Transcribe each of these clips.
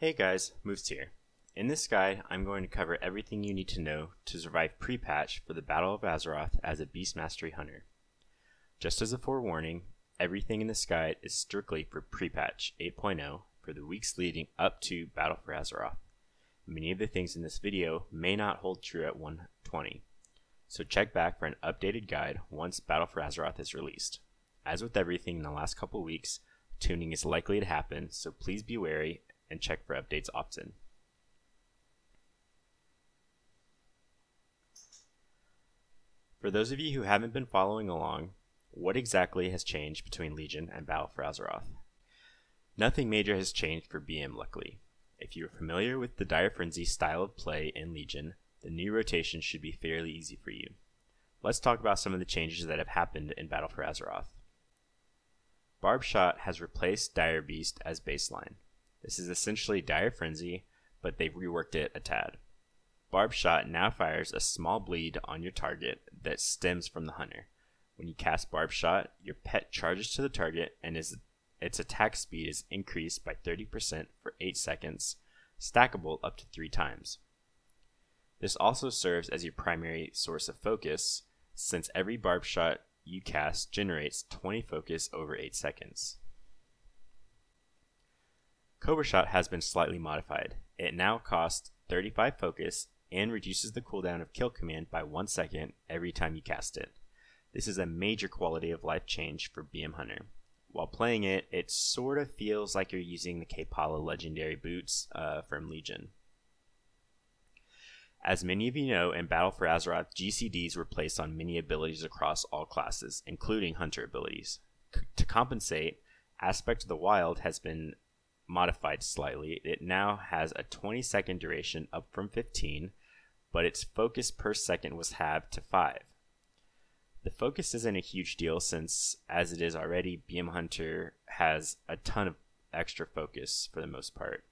Hey guys, Moves here. In this guide, I'm going to cover everything you need to know to survive pre-patch for the Battle of Azeroth as a Beast Mastery Hunter. Just as a forewarning, everything in this guide is strictly for Prepatch 8.0 for the weeks leading up to Battle for Azeroth. Many of the things in this video may not hold true at 1.20, so check back for an updated guide once Battle for Azeroth is released. As with everything in the last couple weeks, tuning is likely to happen, so please be wary and check for updates often. For those of you who haven't been following along, what exactly has changed between Legion and Battle for Azeroth? Nothing major has changed for BM, luckily. If you are familiar with the Dire Frenzy style of play in Legion, the new rotation should be fairly easy for you. Let's talk about some of the changes that have happened in Battle for Azeroth. Barbed Shot has replaced Dire Beast as baseline. This is essentially Dire Frenzy, but they've reworked it a tad. Barbed Shot now fires a small bleed on your target that stems from the hunter. When you cast Barbed Shot, your pet charges to the target and its attack speed is increased by 30% for 8 seconds, stackable up to 3 times. This also serves as your primary source of focus, since every Barbed Shot you cast generates 20 focus over 8 seconds. Cobra Shot has been slightly modified. It now costs 35 focus and reduces the cooldown of Kill Command by 1 second every time you cast it. This is a major quality of life change for BM Hunter. While playing it, it sort of feels like you're using the Kpala Legendary boots from Legion. As many of you know, in Battle for Azeroth, GCDs were placed on many abilities across all classes, including Hunter abilities. To compensate, Aspect of the Wild has been modified slightly. It now has a 20-second duration, up from 15, but its focus per second was halved to 5. The focus isn't a huge deal since, as it is already, BM Hunter has a ton of extra focus for the most part.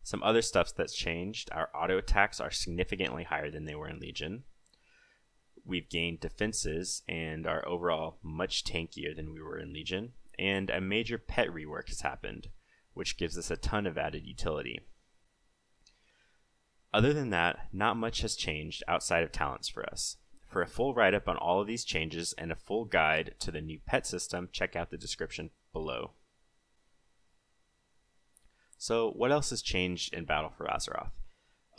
Some other stuff that's changed: our auto attacks are significantly higher than they were in Legion. We've gained defenses and are overall much tankier than we were in Legion. And a major pet rework has happened, which gives us a ton of added utility. Other than that, not much has changed outside of talents for us. For a full write-up on all of these changes and a full guide to the new pet system, check out the description below. So what else has changed in Battle for Azeroth?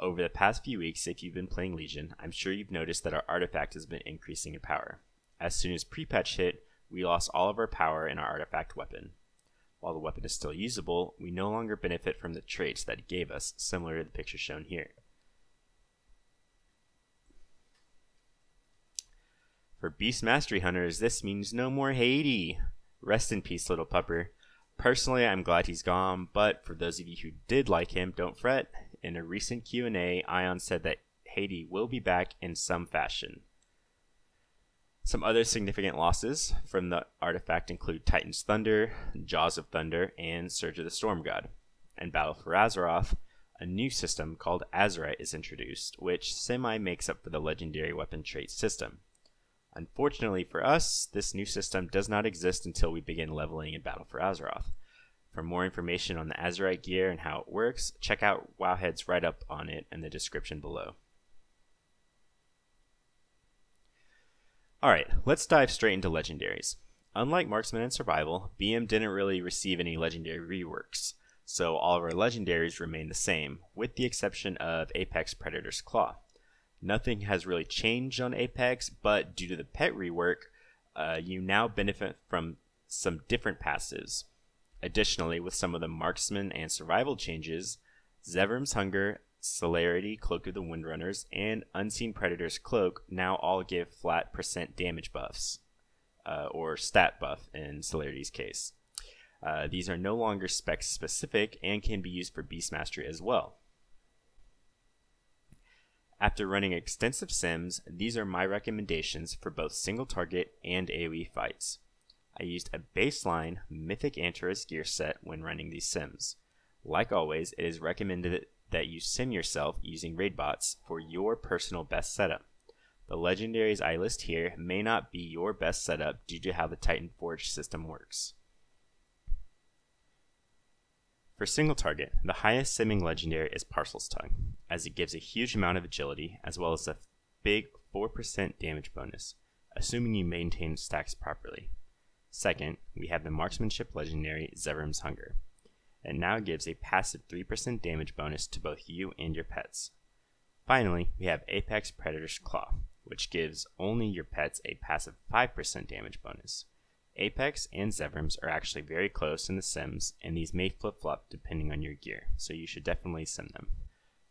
Over the past few weeks, if you've been playing Legion, I'm sure you've noticed that our artifact has been increasing in power. As soon as pre-patch hit, we lost all of our power in our artifact weapon. While the weapon is still usable, we no longer benefit from the traits that it gave us, similar to the picture shown here. For Beast Mastery Hunters, this means no more Hades. Rest in peace, little pupper. Personally, I'm glad he's gone, but for those of you who did like him, don't fret. In a recent Q&A, Ion said that Hades will be back in some fashion. Some other significant losses from the artifact include Titan's Thunder, Jaws of Thunder, and Surge of the Storm God. In Battle for Azeroth, a new system called Azerite is introduced, which semi-makes up for the legendary weapon trait system. Unfortunately for us, this new system does not exist until we begin leveling in Battle for Azeroth. For more information on the Azerite gear and how it works, check out Wowhead's write-up on it in the description below. Alright, let's dive straight into Legendaries. Unlike Marksman and Survival, BM didn't really receive any Legendary reworks, so all of our Legendaries remain the same, with the exception of Apex Predator's Claw. Nothing has really changed on Apex, but due to the pet rework, you now benefit from some different passives. Additionally, with some of the Marksman and Survival changes, Zevrim's Hunger, Celerity, Cloak of the Windrunners, and Unseen Predator's Cloak now all give flat % damage buffs, or stat buff in Celerity's case. These are no longer spec specific and can be used for Beast Mastery as well. After running extensive sims, these are my recommendations for both single target and AoE fights. I used a baseline Mythic Antares gear set when running these sims. Like always, it is recommended that you sim yourself using raid bots for your personal best setup. The legendaries I list here may not be your best setup due to how the Titan Forge system works. For single target, the highest simming legendary is Parcel's Tongue, as it gives a huge amount of agility as well as a big 4% damage bonus, assuming you maintain stacks properly. Second, we have the marksmanship legendary Zevrim's Hunger. It now gives a passive 3% damage bonus to both you and your pets. Finally, we have Apex Predator's Claw, which gives only your pets a passive 5% damage bonus. Apex and Zevrim's are actually very close in the sims, and these may flip-flop depending on your gear, so you should definitely sim them.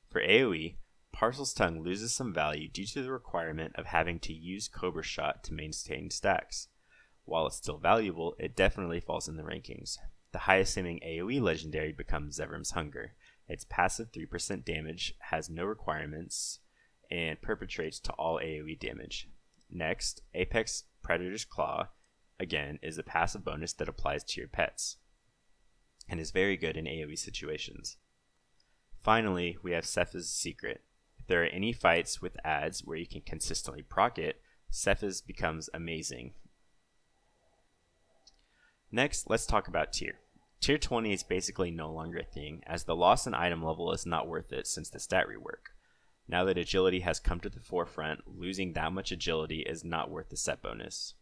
For AoE, Parcel's Tongue loses some value due to the requirement of having to use Barbed Shot to maintain stacks. While it's still valuable, it definitely falls in the rankings. The highest simming AoE legendary becomes Zevrim's Hunger. Its passive 3% damage has no requirements and perpetrates to all AoE damage. Next, Apex Predator's Claw, again, is a passive bonus that applies to your pets, and is very good in AoE situations. Finally, we have Cepha's Secret. If there are any fights with adds where you can consistently proc it, Cepha's becomes amazing. Next, let's talk about tier. Tier 20 is basically no longer a thing, as the loss in item level is not worth it since the stat rework. Now that agility has come to the forefront, losing that much agility is not worth the set bonus.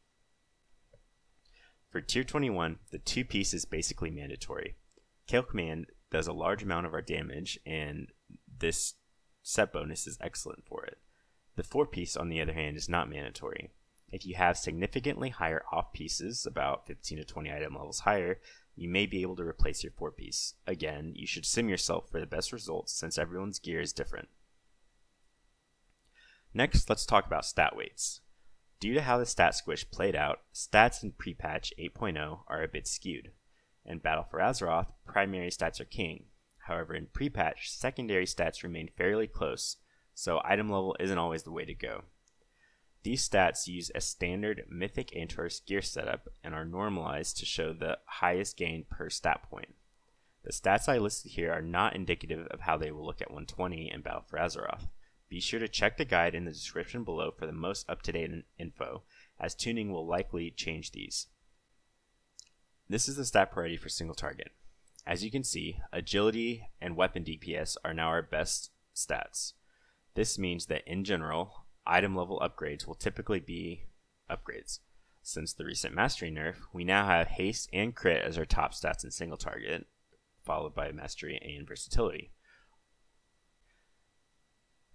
For Tier 21, the 2-piece is basically mandatory. Kill Command does a large amount of our damage, and this set bonus is excellent for it. The 4-piece, on the other hand, is not mandatory. If you have significantly higher off pieces, about 15 to 20 item levels higher, you may be able to replace your 4-piece. Again, you should sim yourself for the best results since everyone's gear is different. Next, let's talk about stat weights. Due to how the stat squish played out, stats in Prepatch 8.0 are a bit skewed. In Battle for Azeroth, primary stats are king. However, in Prepatch, secondary stats remain fairly close, so item level isn't always the way to go. These stats use a standard Mythic Antor's gear setup and are normalized to show the highest gain per stat point. The stats I listed here are not indicative of how they will look at 120 in Battle for Azeroth. Be sure to check the guide in the description below for the most up-to-date info, as tuning will likely change these. This is the stat priority for single target. As you can see, agility and weapon DPS are now our best stats. This means that in general, item level upgrades will typically be upgrades. Since the recent mastery nerf, we now have haste and crit as our top stats in single target, followed by mastery and versatility.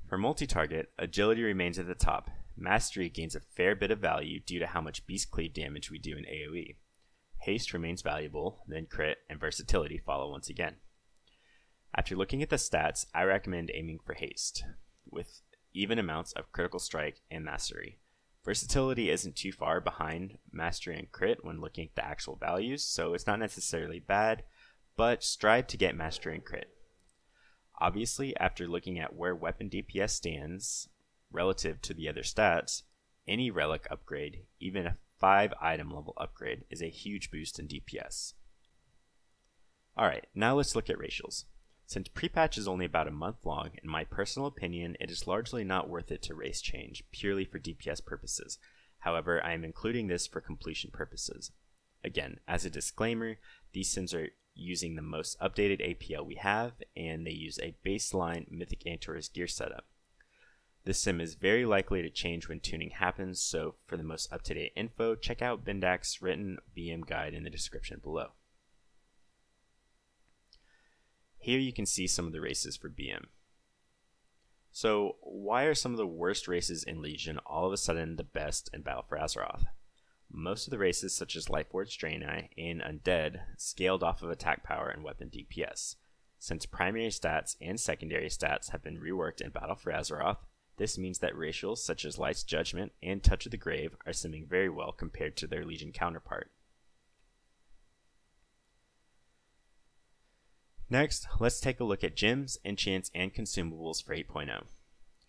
For multi-target, agility remains at the top. Mastery gains a fair bit of value due to how much beast cleave damage we do in AoE. Haste remains valuable, then crit and versatility follow once again. After looking at the stats, I recommend aiming for haste, with even amounts of critical strike and mastery. Versatility isn't too far behind mastery and crit when looking at the actual values, so it's not necessarily bad, but strive to get mastery and crit. Obviously, after looking at where weapon DPS stands relative to the other stats, any relic upgrade, even a 5 item level upgrade, is a huge boost in DPS. Alright, now let's look at racials. Since Prepatch is only about a month long, in my personal opinion, it is largely not worth it to race change, purely for DPS purposes. However, I am including this for completion purposes. Again, as a disclaimer, these sims are using the most updated APL we have, and they use a baseline Mythic Antor's gear setup. This sim is very likely to change when tuning happens, so for the most up-to-date info, check out Bendak's written BM guide in the description below. Here you can see some of the races for BM. So why are some of the worst races in Legion all of a sudden the best in Battle for Azeroth? Most of the races such as Lightforged Draenei and Undead scaled off of attack power and weapon DPS. Since primary stats and secondary stats have been reworked in Battle for Azeroth, this means that racials such as Light's Judgment and Touch of the Grave are simming very well compared to their Legion counterpart. Next, let's take a look at gems, enchants, and consumables for 8.0.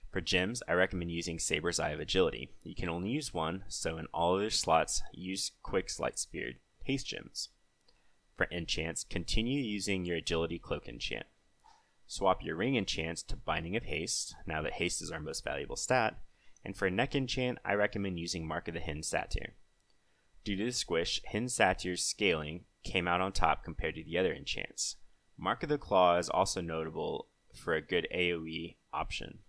For gems, I recommend using Saber's Eye of Agility. You can only use one, so in all other slots, use Quick's Light-Speared Haste Gems. For enchants, continue using your Agility Cloak enchant. Swap your ring enchants to Binding of Haste, now that haste is our most valuable stat, and for neck enchant, I recommend using Mark of the Hidden Satyr. Due to the squish, Hidden Satyr's scaling came out on top compared to the other enchants. Mark of the Claw is also notable for a good AoE option.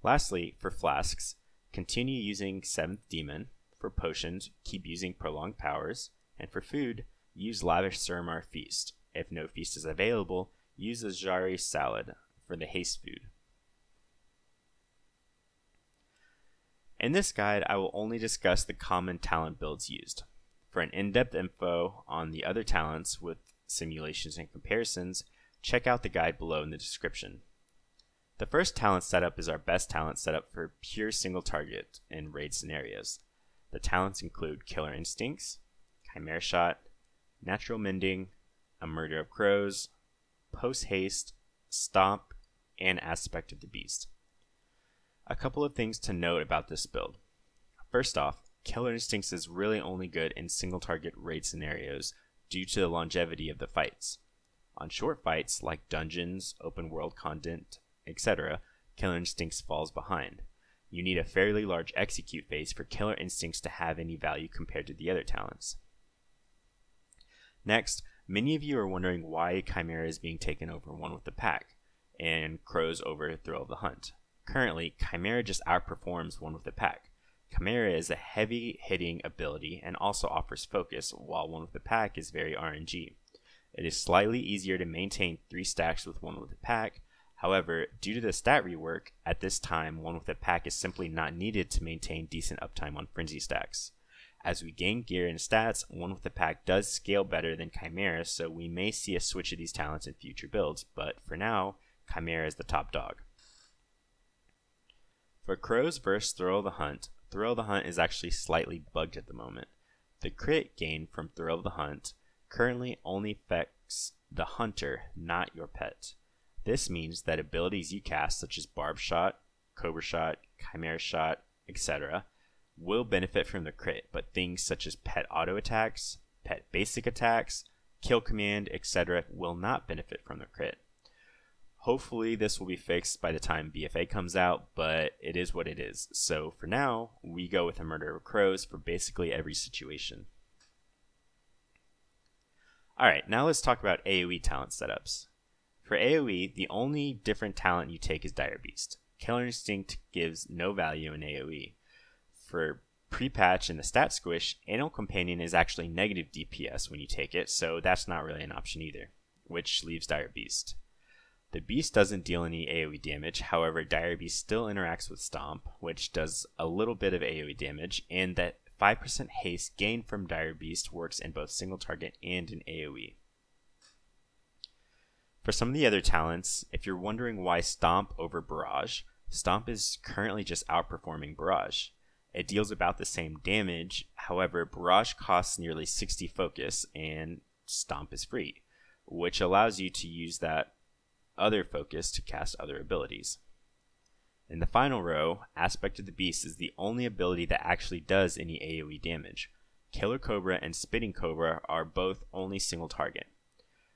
Lastly, for flasks, continue using 7th Demon. For potions, keep using Prolonged Powers. And for food, use Lavish Suramar Feast. If no feast is available, use a Jari Salad for the haste food. In this guide, I will only discuss the common talent builds used. For an in-depth info on the other talents with simulations and comparisons, check out the guide below in the description. The first talent setup is our best talent setup for pure single target in raid scenarios. The talents include Killer Instincts, Chimera Shot, Natural Mending, a Murder of Crows, Post Haste, Stomp, and Aspect of the Beast. A couple of things to note about this build. First off, Killer Instincts is really only good in single target raid scenarios due to the longevity of the fights. On short fights like dungeons, open world content, etc., Killer Instincts falls behind. You need a fairly large execute phase for Killer Instincts to have any value compared to the other talents. Next, many of you are wondering why Chimera is being taken over one with the pack, and Crows over Thrill of the Hunt. Currently, Chimera just outperforms one with the pack. Chimera is a heavy hitting ability and also offers focus, while one with the pack is very RNG. It is slightly easier to maintain 3 stacks with one with the pack. However, due to the stat rework, at this time, one with a pack is simply not needed to maintain decent uptime on frenzy stacks. As we gain gear and stats, one with the pack does scale better than Chimera, so we may see a switch of these talents in future builds, but for now, Chimera is the top dog. For Crows vs Thrill of the Hunt is actually slightly bugged at the moment. The crit gain from Thrill of the Hunt currently only affects the hunter, not your pet. This means that abilities you cast, such as Barbed Shot, Cobra Shot, Chimera Shot, etc., will benefit from the crit, but things such as pet auto attacks, pet basic attacks, kill command, etc. will not benefit from the crit. Hopefully this will be fixed by the time BFA comes out, but it is what it is. So for now, we go with a Murder of Crows for basically every situation. Alright, now let's talk about AoE talent setups. For AoE, the only different talent you take is Dire Beast. Killer Instinct gives no value in AoE. For Prepatch and the Stat Squish, Anal Companion is actually negative DPS when you take it, so that's not really an option either, which leaves Dire Beast. The Beast doesn't deal any AoE damage, however Dire Beast still interacts with Stomp, which does a little bit of AoE damage, and that 5% haste gained from Dire Beast works in both single target and in AoE. For some of the other talents, if you're wondering why Stomp over Barrage, Stomp is currently just outperforming Barrage. It deals about the same damage, however Barrage costs nearly 60 focus and Stomp is free, which allows you to use that other focus to cast other abilities. In the final row, Aspect of the Beast is the only ability that actually does any AoE damage. Killer Cobra and Spitting Cobra are both only single target.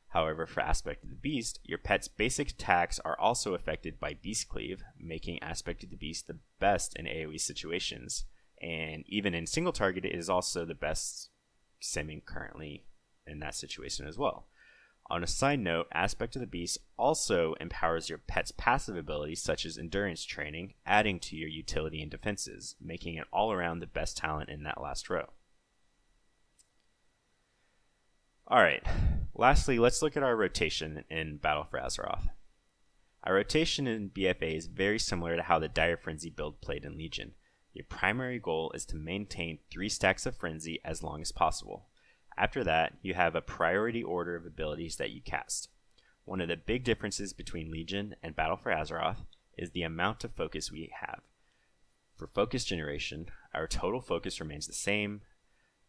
However, for Aspect of the Beast, your pet's basic attacks are also affected by Beast Cleave, making Aspect of the Beast the best in AoE situations, and even in single target it is also the best simming currently in that situation as well. On a side note, Aspect of the Beast also empowers your pet's passive abilities such as endurance training, adding to your utility and defenses, making it all around the best talent in that last row. Alright, lastly, let's look at our rotation in Battle for Azeroth. Our rotation in BFA is very similar to how the Dire Frenzy build played in Legion. Your primary goal is to maintain 3 stacks of Frenzy as long as possible. After that, you have a priority order of abilities that you cast. One of the big differences between Legion and Battle for Azeroth is the amount of focus we have. For focus generation, our total focus remains the same,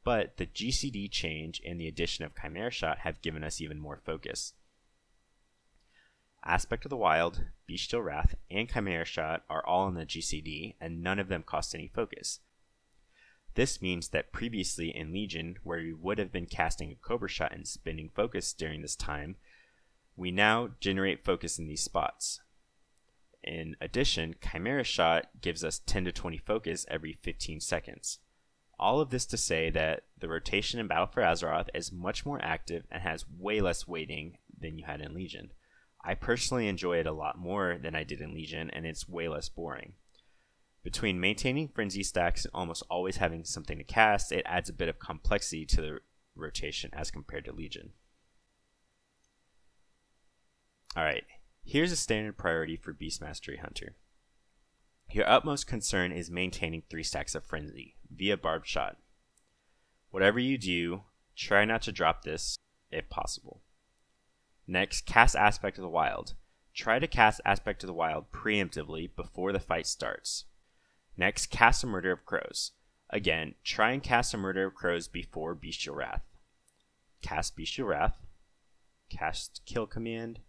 but the GCD change and the addition of Chimera Shot have given us even more focus. Aspect of the Wild, Bestial Wrath, and Chimera Shot are all in the GCD, and none of them cost any focus. This means that previously in Legion, where we would have been casting a Cobra Shot and spending focus during this time, we now generate focus in these spots. In addition, Chimera Shot gives us 10 to 20 focus every 15 seconds. All of this to say that the rotation in Battle for Azeroth is much more active and has way less weighting than you had in Legion. I personally enjoy it a lot more than I did in Legion, and it's way less boring. Between maintaining frenzy stacks and almost always having something to cast, it adds a bit of complexity to the rotation as compared to Legion. Alright, here's a standard priority for Beast Mastery Hunter. Your utmost concern is maintaining 3 stacks of frenzy via Barbed Shot. Whatever you do, try not to drop this if possible. Next, cast Aspect of the Wild. Try to cast Aspect of the Wild preemptively before the fight starts. Next, cast a Murder of Crows. Again, try and cast a Murder of Crows before Bestial Wrath. Cast Bestial Wrath. Cast Kill Command.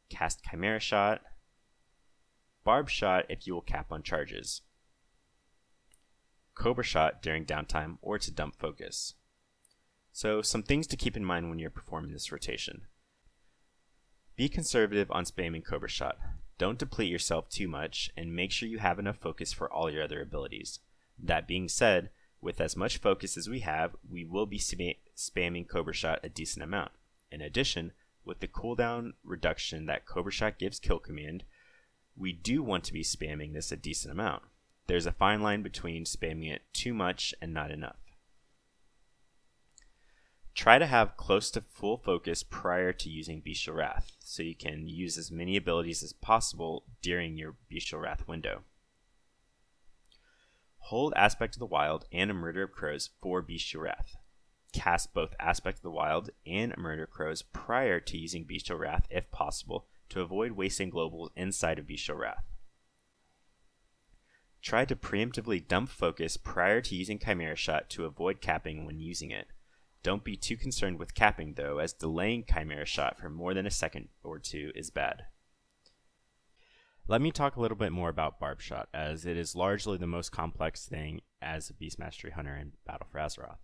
Cast Chimera Shot. Barbed Shot if you will cap on charges. Cobra Shot during downtime or to dump focus. So, some things to keep in mind when you're performing this rotation. Be conservative on spamming Cobra Shot. Don't deplete yourself too much, and make sure you have enough focus for all your other abilities. That being said, with as much focus as we have, we will be spamming Cobra Shot a decent amount. In addition, with the cooldown reduction that Cobra Shot gives Kill Command, we do want to be spamming this a decent amount. There's a fine line between spamming it too much and not enough. Try to have close to full focus prior to using Bestial Wrath, so you can use as many abilities as possible during your Bestial Wrath window. Hold Aspect of the Wild and a Murder of Crows for Bestial Wrath. Cast both Aspect of the Wild and a Murder of Crows prior to using Bestial Wrath if possible, to avoid wasting globals inside of Bestial Wrath. Try to preemptively dump focus prior to using Chimera Shot to avoid capping when using it. Don't be too concerned with capping though, as delaying Chimera Shot for more than a second or two is bad. Let me talk a little bit more about Barbed Shot, as it is largely the most complex thing as a Beast Mastery Hunter in Battle for Azeroth.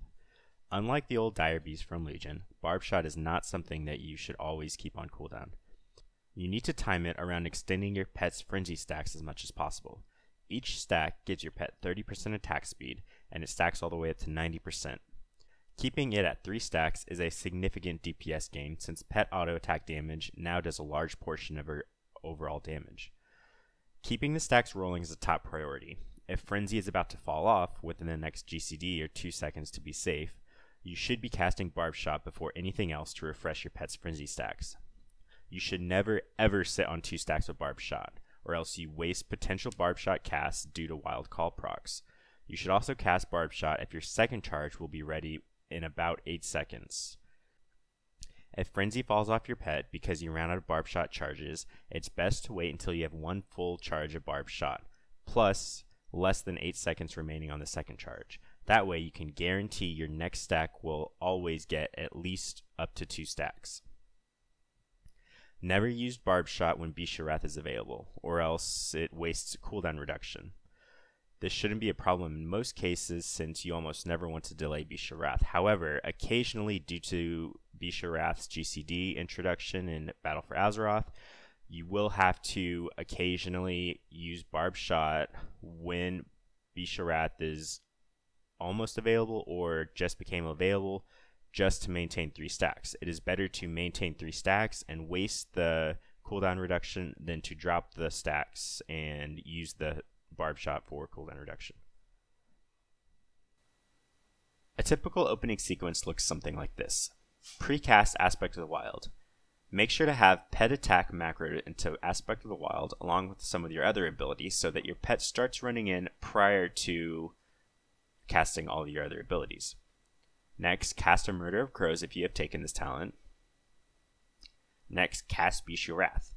Unlike the old Dire Beast from Legion, Barbed Shot is not something that you should always keep on cooldown. You need to time it around extending your pet's frenzy stacks as much as possible. Each stack gives your pet 30% attack speed, and it stacks all the way up to 90%. Keeping it at 3 stacks is a significant DPS gain, since pet auto attack damage now does a large portion of her overall damage. Keeping the stacks rolling is a top priority. If frenzy is about to fall off within the next GCD or 2 seconds to be safe, you should be casting Barbed Shot before anything else to refresh your pet's frenzy stacks. You should never ever sit on 2 stacks of Barbed Shot, or else you waste potential Barbed Shot casts due to wild call procs. You should also cast Barbed Shot if your second charge will be ready in about 8 seconds. If frenzy falls off your pet because you ran out of Barbed Shot charges, it's best to wait until you have 1 full charge of Barbed Shot, plus less than 8 seconds remaining on the second charge. That way you can guarantee your next stack will always get at least up to 2 stacks. Never use Barbed Shot when Bestial Wrath is available, or else it wastes cooldown reduction. This shouldn't be a problem in most cases, since you almost never want to delay Bestial Wrath. However, occasionally due to Bestial Wrath's GCD introduction in Battle for Azeroth, you will have to occasionally use Barbed Shot when Bestial Wrath is almost available or just became available, just to maintain 3 stacks. It is better to maintain 3 stacks and waste the cooldown reduction than to drop the stacks and use the Barbed Shot for cooldown reduction. A typical opening sequence looks something like this. Precast Aspect of the Wild. Make sure to have pet attack macroed into Aspect of the Wild along with some of your other abilities so that your pet starts running in prior to casting all of your other abilities. Next, cast a Murder of Crows if you have taken this talent. Next, cast Bestial Wrath.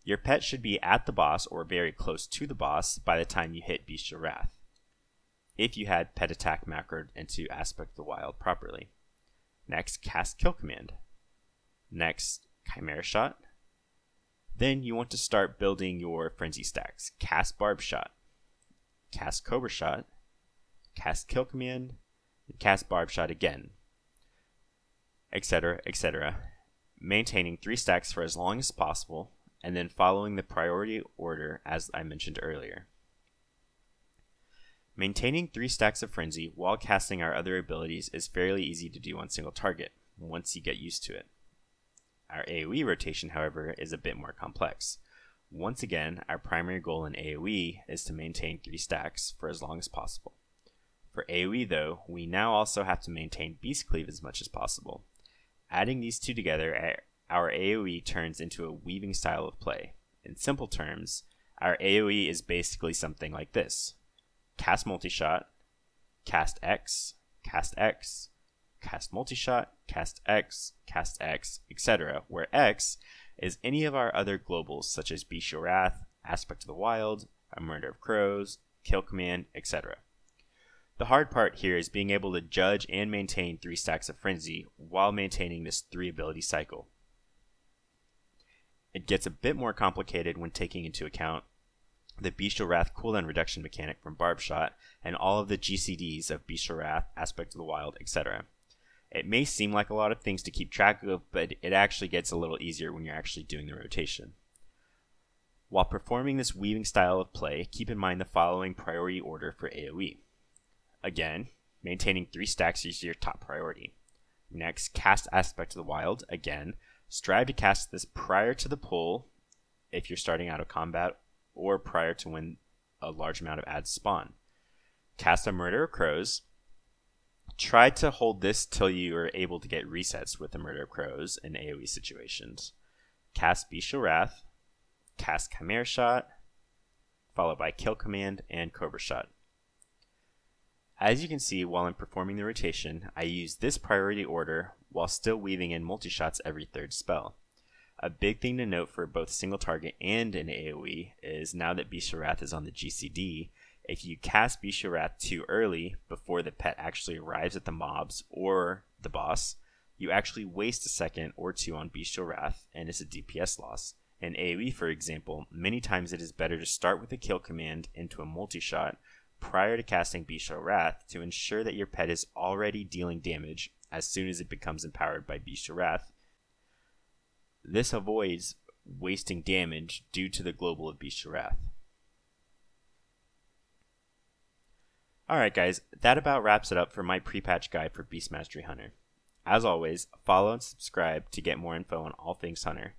Your pet should be at the boss or very close to the boss by the time you hit Bestial Wrath, if you had pet attack macroed into Aspect of the Wild properly. Next, cast Kill Command. Next, Chimera Shot. Then you want to start building your frenzy stacks. Cast Barbed Shot. Cast Cobra Shot. Cast Kill Command. And cast Barbed Shot again. Etc., etc. Maintaining 3 stacks for as long as possible, and then following the priority order as I mentioned earlier. Maintaining 3 stacks of frenzy while casting our other abilities is fairly easy to do on single target, once you get used to it. Our AoE rotation, however, is a bit more complex. Once again, our primary goal in AoE is to maintain 3 stacks for as long as possible. For AoE though, we now also have to maintain Beast Cleave as much as possible. Adding these two together, our AoE turns into a weaving style of play. In simple terms, our AoE is basically something like this. Cast multi-shot, cast X, cast X, cast multi-shot, cast X, etc., where X is any of our other globals such as Beast Wrath, Aspect of the Wild, a Murder of Crows, Kill Command, etc. The hard part here is being able to judge and maintain 3 stacks of Frenzy while maintaining this 3 ability cycle. It gets a bit more complicated when taking into account the Bestial Wrath cooldown reduction mechanic from Barbed Shot and all of the GCDs of Bestial Wrath, Aspect of the Wild, etc. It may seem like a lot of things to keep track of, but it actually gets a little easier when you're actually doing the rotation. While performing this weaving style of play, keep in mind the following priority order for AoE. Again, maintaining 3 stacks is your top priority. Next, cast Aspect of the Wild. Again, strive to cast this prior to the pull if you're starting out of combat or prior to when a large amount of adds spawn. Cast a Murder of Crows. Try to hold this till you are able to get resets with the Murder of Crows in AoE situations. Cast Bestial Wrath. Cast Chimera Shot, followed by Kill Command and Cobra Shot. As you can see, while I'm performing the rotation, I use this priority order while still weaving in multi-shots every 3rd spell. A big thing to note for both single target and in AoE is now that Bestial Wrath is on the GCD, if you cast Bestial Wrath too early before the pet actually arrives at the mobs or the boss, you actually waste a second or 2 on Bestial Wrath and it's a DPS loss. In AoE, for example, many times it is better to start with a Kill Command into a multi-shot prior to casting Bestial Wrath to ensure that your pet is already dealing damage as soon as it becomes empowered by Bestial Wrath. This avoids wasting damage due to the global of Bestial Wrath. Alright guys, that about wraps it up for my pre-patch guide for Beast Mastery Hunter. As always, follow and subscribe to get more info on all things Hunter.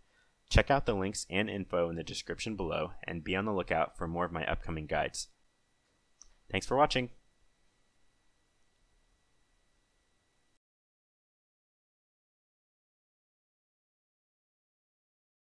Check out the links and info in the description below and be on the lookout for more of my upcoming guides. Thanks for watching.